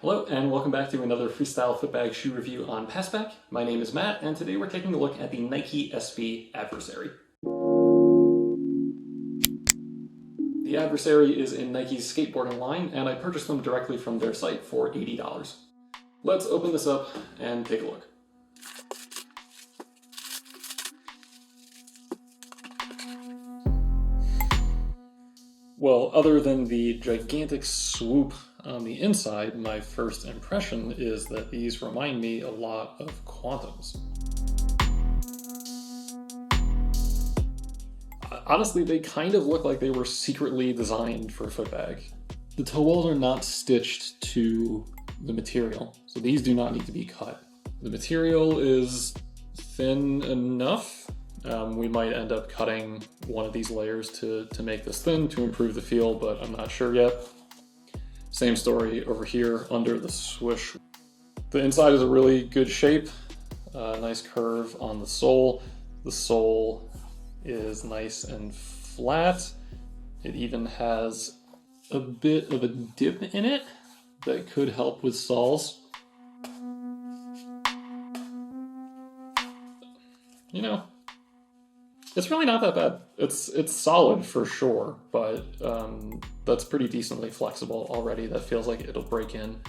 Hello and welcome back to another Freestyle Footbag Shoe review on PassBack. My name is Matt and today we're taking a look at the Nike SB Adversary. The Adversary is in Nike's skateboarding line and I purchased them directly from their site for $80. Let's open this up and take a look. Well, other than the gigantic swoop on the inside, my first impression is that these remind me a lot of Quantums. Honestly, they kind of look like they were secretly designed for footbag. The toe walls are not stitched to the material, so these do not need to be cut. The material is thin enough. We might end up cutting one of these layers to make this thin to improve the feel, but I'm not sure yet. Same story over here under the swoosh. The inside is a really good shape, nice curve on the sole. The sole is nice and flat. It even has a bit of a dip in it that could help with soles. You know, it's really not that bad. It's solid for sure, but that's pretty decently flexible already. That feels like it'll break in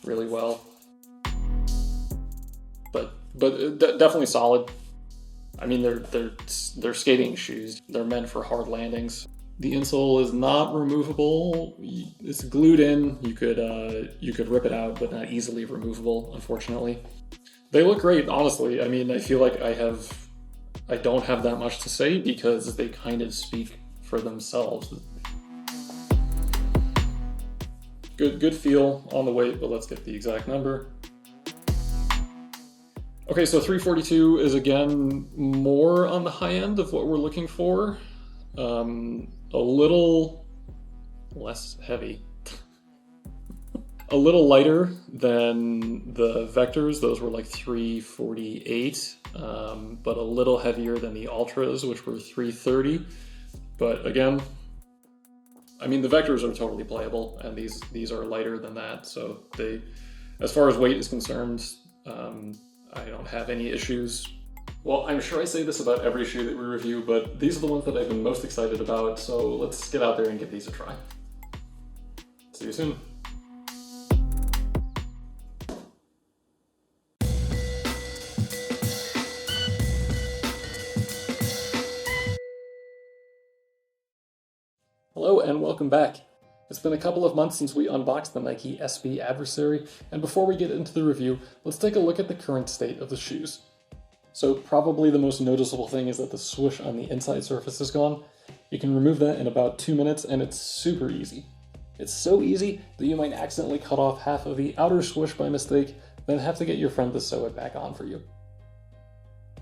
really well. But definitely solid. I mean, they're skating shoes. They're meant for hard landings. The insole is not removable. It's glued in. You could rip it out, but not easily removable, unfortunately. They look great, honestly. I mean, I feel like I don't have that much to say because they kind of speak for themselves. Good feel on the weight, but let's get the exact number. Okay, so 342 is again more on the high end of what we're looking for. A little less heavy. A little lighter than the Vectors. Those were like 348, but a little heavier than the Ultras, which were 330. But again, I mean, the Vectors are totally playable, and these are lighter than that. So they, as far as weight is concerned, I don't have any issues. Well, I'm sure I say this about every shoe that we review, but these are the ones that I've been most excited about. So let's get out there and give these a try. See you soon. Hello and welcome back. It's been a couple of months since we unboxed the Nike SB Adversary, and before we get into the review, let's take a look at the current state of the shoes. So probably the most noticeable thing is that the swoosh on the inside surface is gone. You can remove that in about 2 minutes and it's super easy. It's so easy that you might accidentally cut off half of the outer swoosh by mistake, then have to get your friend to sew it back on for you.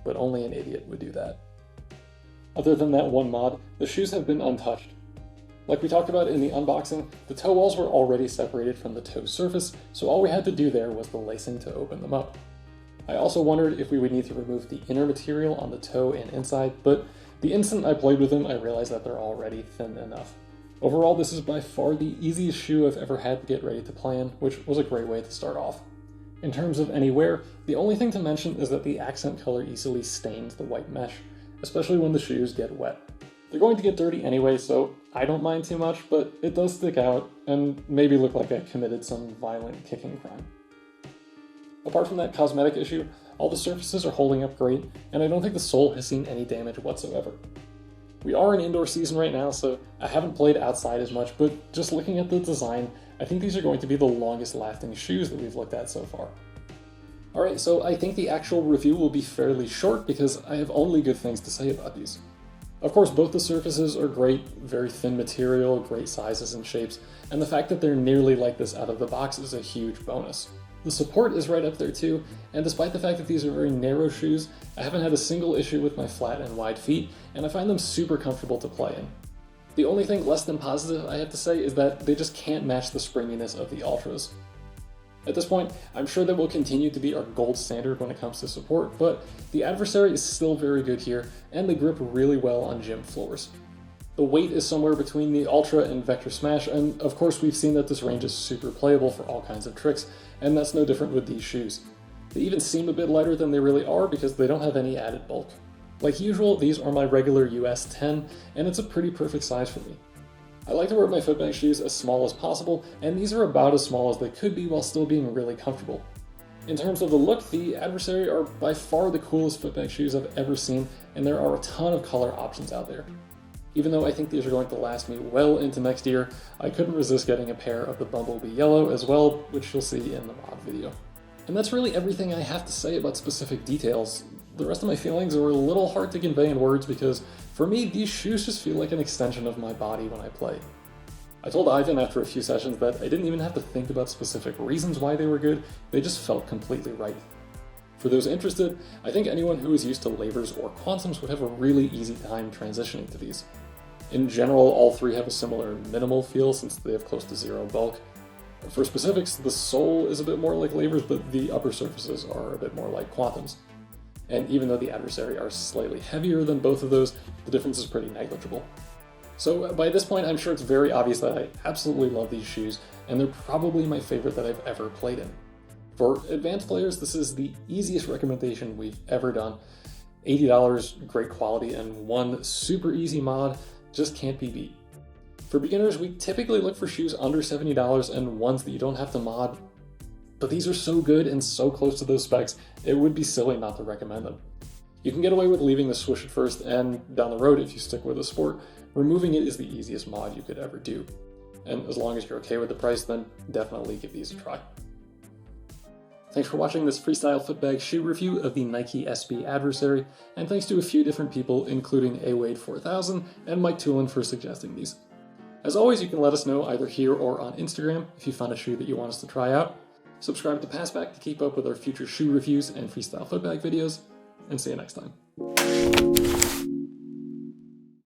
But only an idiot would do that. Other than that one mod, the shoes have been untouched. Like we talked about in the unboxing, the toe walls were already separated from the toe surface, so all we had to do there was the lacing to open them up. I also wondered if we would need to remove the inner material on the toe and inside, but the instant I played with them, I realized that they're already thin enough. Overall, this is by far the easiest shoe I've ever had to get ready to play in, which was a great way to start off. In terms of any wear, the only thing to mention is that the accent color easily stains the white mesh, especially when the shoes get wet. They're going to get dirty anyway, so I don't mind too much, but it does stick out and maybe look like I committed some violent kicking crime. Apart from that cosmetic issue, all the surfaces are holding up great, and I don't think the sole has seen any damage whatsoever. We are in indoor season right now, so I haven't played outside as much, but just looking at the design, I think these are going to be the longest lasting shoes that we've looked at so far. Alright, so I think the actual review will be fairly short because I have only good things to say about these. Of course, both the surfaces are great, very thin material, great sizes and shapes, and the fact that they're nearly like this out of the box is a huge bonus. The support is right up there too, and despite the fact that these are very narrow shoes, I haven't had a single issue with my flat and wide feet, and I find them super comfortable to play in. The only thing less than positive I have to say is that they just can't match the springiness of the Ultras. At this point, I'm sure they will continue to be our gold standard when it comes to support, but the Adversary is still very good here, and they grip really well on gym floors. The weight is somewhere between the Ultra and Vector Smash, and of course we've seen that this range is super playable for all kinds of tricks, and that's no different with these shoes. They even seem a bit lighter than they really are because they don't have any added bulk. Like usual, these are my regular US 10, and it's a pretty perfect size for me. I like to wear my footbag shoes as small as possible, and these are about as small as they could be while still being really comfortable. In terms of the look, the Adversary are by far the coolest footbag shoes I've ever seen, and there are a ton of color options out there. Even though I think these are going to last me well into next year, I couldn't resist getting a pair of the Bumblebee Yellow as well, which you'll see in the mod video. And that's really everything I have to say about specific details. The rest of my feelings are a little hard to convey in words because, for me, these shoes just feel like an extension of my body when I play. I told Ivan after a few sessions that I didn't even have to think about specific reasons why they were good, they just felt completely right. For those interested, I think anyone who is used to labors or quantums would have a really easy time transitioning to these. In general, all three have a similar minimal feel since they have close to zero bulk. For specifics, the sole is a bit more like labors, but the upper surfaces are a bit more like quantums. And even though the Adversary are slightly heavier than both of those, the difference is pretty negligible. So by this point, I'm sure it's very obvious that I absolutely love these shoes, and they're probably my favorite that I've ever played in. For advanced players, this is the easiest recommendation we've ever done. $80, great quality, and one super easy mod just can't be beat. For beginners, we typically look for shoes under $70 and ones that you don't have to mod, but these are so good and so close to those specs, it would be silly not to recommend them. You can get away with leaving the swoosh at first, and down the road, if you stick with the sport, removing it is the easiest mod you could ever do. And as long as you're okay with the price, then definitely give these a try. Thanks for watching this Freestyle Footbag shoe review of the Nike SB Adversary, and thanks to a few different people, including AWade4000 and Mike Toolin for suggesting these. As always, you can let us know either here or on Instagram if you found a shoe that you want us to try out. Subscribe to PassBack to keep up with our future shoe reviews and Freestyle Footbag videos, and see you next time.